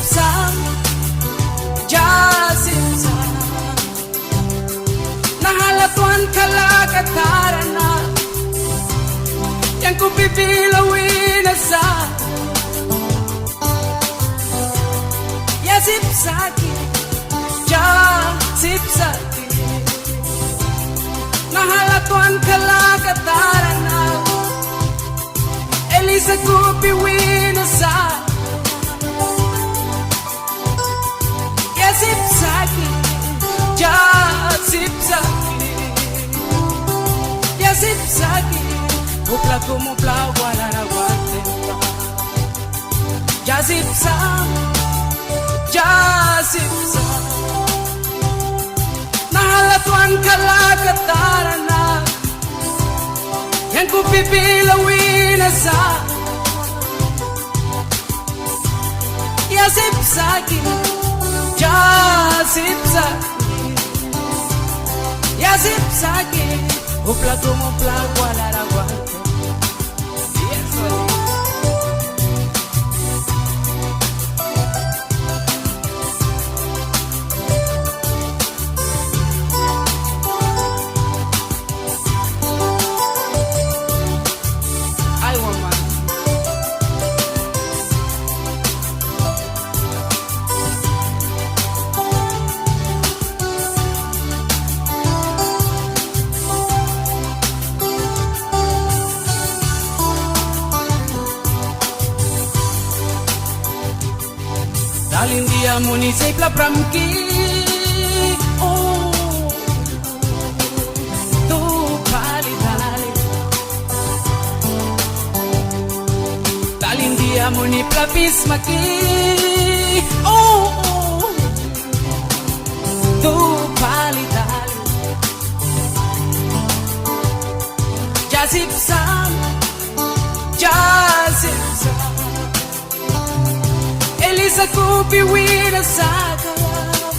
Yasipsam, yasipsam, nahalatuan kalakataran na yang ku bibilawin na sa Yasipsaki, yasipsaki, nahalatuan kalakataran na ELISA ku biwin na sa Yasipsaki, yasipsaki, yasipsaki, upla como pla wala na wate Yasipsam, yasipsam, nahalatuan kalakataran na yang ku bibilawin na sa Yasipsaki, yasipsaki, yasipsaki, upla como pla wala na wate. Yes, AIWAN. Dalin dia munisip la pramki, oh, tu pali dali. Dalin dia muni plapis maki, oh, tu pali dali. Yasipsam, yasipsam, ELISA ku biwin na sa kalap,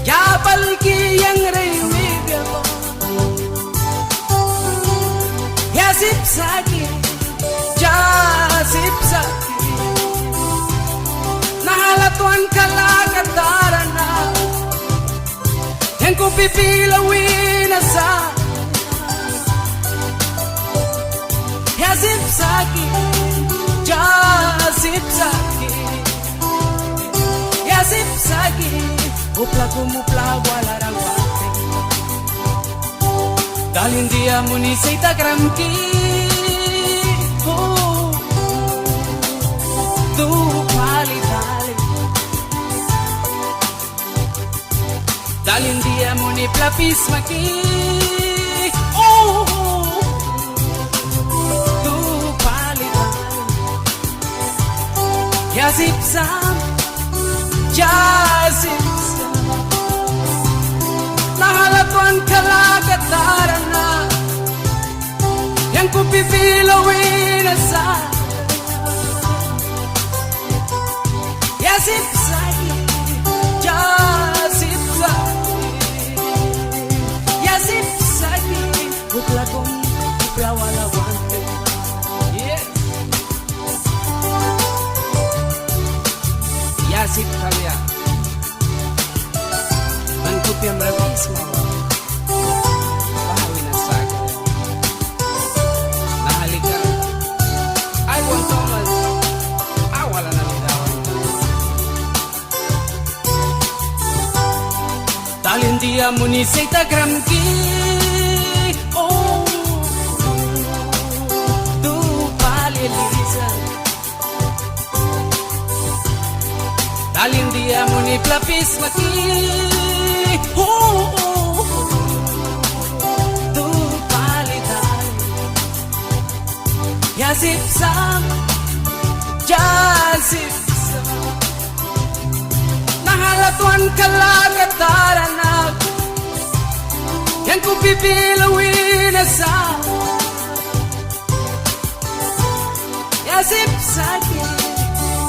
yapalki yang reyuig ako. Yasipsaki, yasipsaki, nahalatuan kalakataran na yang ku bibilawin na sa Yasipsaki, yasipsaki, yasipsaki, upla como pla wala na wate. Dalin dia munisay tagramki, oh, tu pali dali. Dalin dia muni plapis maki, oh, tu pali dali. Yasipsam, yasipsam, nahalatuan kalakataran na yang ku bibilawin na sa Yasipsaki, yasipsaki, yasipsaki, upla kong upla wala wante. Yes. Yasip kalian Bantu yang berabis mawa Bahawin ang saga Nahalikan AIWAN Thomas Awala na lidawan Dalin dia munisay tagramki, oh, tu pali ELISA. Dalin dia muni plapis maki, oh, tu pali dali. Yasipsam, yasipsam, nahalatuan kalakataran na yang ku bibilawin na sa Yasipsaki,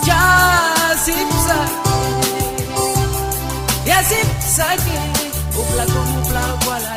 yasipsaki, yasipsaki, upla como upla wala